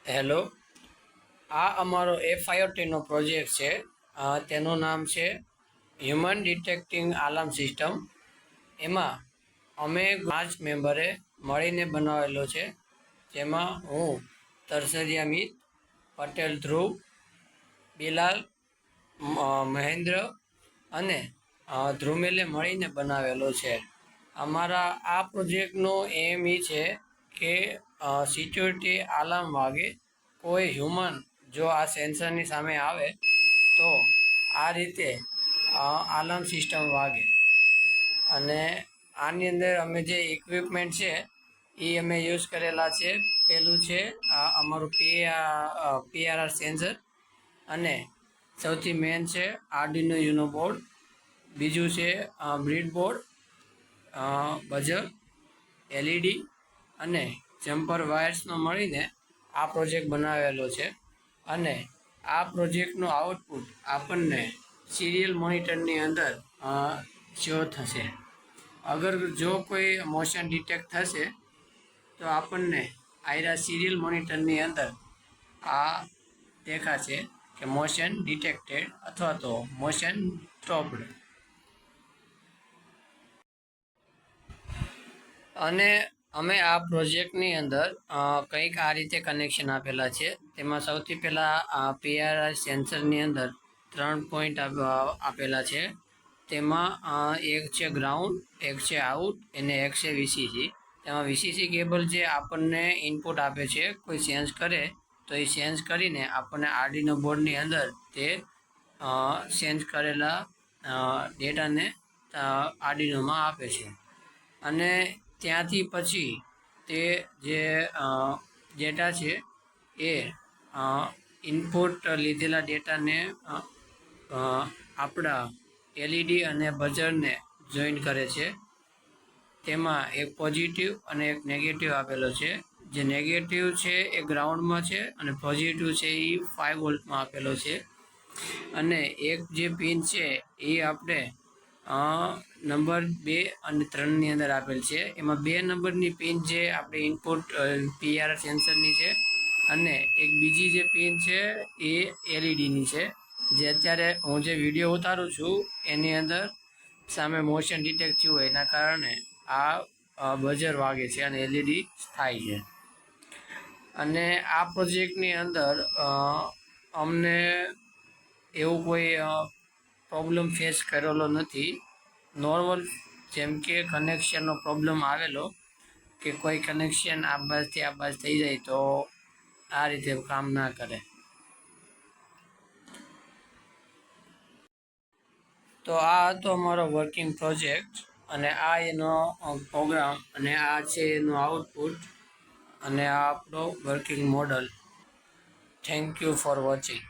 Hello, આ અમારો FIoTનો project છે. તેનું નામ છે હ્યુમન ડિટેક્ટિંગ આલાર્મ સિસ્ટમ. એમાં અમે 5 મેમ્બરે મળીને બનાવેલો છે. જેમાં હું તરસરિયા મિત, પટેલ ધ્રુવ, બિલાલ, મહેન્દ્ર અને ધ્રુમેલે મળીને બનાવેલો છે. અમારા આ પ્રોજેક્ટનો એમ એ છે કે સિક્યોરિટી આલાર્મ વાગે કોઈ હ્યુમન જો આ સેન્સરની સામે આવે તો આ રીતે આલાર્મ સિસ્ટમ વાગે. અને આની અંદર અમે જે ઇક્વિપમેન્ટ છે એ અમે યુઝ કરેલા છે. પહેલું છે અમારું PIR સેન્સર, અને સૌથી મેન છે આર્ડિનો યુનો બોર્ડ. બીજું છે બ્રીડ બોર્ડ, બઝર, LED અને જમ્પર વાયર્સનો મળીને આ પ્રોજેક્ટ બનાવેલો છે. અને આ પ્રોજેક્ટનું આઉટપુટ આપણને સિરિયલ મોનિટરની અંદર શો થશે. અગર જો કોઈ મોશન ડિટેક્ટ થશે તો આપણને આયરા સિરિયલ મોનિટરની અંદર આ દેખાશે કે મોશન ડિટેક્ટેડ અથવા તો મોશન સ્ટોપ્ડ. અને અમે આ પ્રોજેક્ટની અંદર કંઈક આ રીતે કનેક્શન આપેલા છે. તેમાં સૌથી પહેલાં PIR સેન્સરની અંદર 3 પોઈન્ટ આપેલા છે. તેમાં એક છે ગ્રાઉન્ડ, એક છે આઉટ અને એક છે VCC. તેમાં VCC કેબલ જે આપણને ઇનપુટ આપે છે, કોઈ સેન્સ કરે તો એ સેન્સ કરીને આપણને આર્ડિનો બોર્ડની અંદર તે સેન્સ કરેલા ડેટાને આર્ડિનોમાં આપે છે. અને ત્યાંથી પછી તે જે ડેટા છે એ ઇનપુટ લીધેલા ડેટાને આપણા LED અને બઝરને જોઈન કરે છે. તેમાં એક પોઝિટિવ અને એક નેગેટિવ આપેલો છે. જે નેગેટિવ છે એ ગ્રાઉન્ડમાં છે અને પોઝિટિવ છે એ 5 વોલ્ટમાં આપેલો છે. અને એક જે પિન છે એ આપણે નંબર 2 અને 3ની અંદર આપેલ છે. એમાં 2 નંબરની પિન જે આપણે ઇનપુટ PIR સેન્સરની છે, અને એક બીજી જે પિન છે એ LEDની છે. જે અત્યારે હું જે વિડીયો ઉતારું છું એની અંદર સામે મોશન ડિટેક્ટ થયું હોય એના કારણે આ બઝર વાગે છે અને LED થાય છે. અને આ પ્રોજેક્ટની અંદર અમને એવું કોઈ પ્રોબ્લેમ ફેસ કરેલો નથી. નોર્મલ જેમ કે કનેક્શનનો પ્રોબ્લેમ આવેલો કે કોઈ કનેક્શન આ બાજુથી આ બાજુ થઈ જાય તો આ રીતે કામ ના કરે. તો આ હતો અમારો વર્કિંગ પ્રોજેક્ટ, અને આ એનો પ્રોગ્રામ, અને આ છે એનું આઉટપુટ, અને આ આપણો working model. Thank you for watching.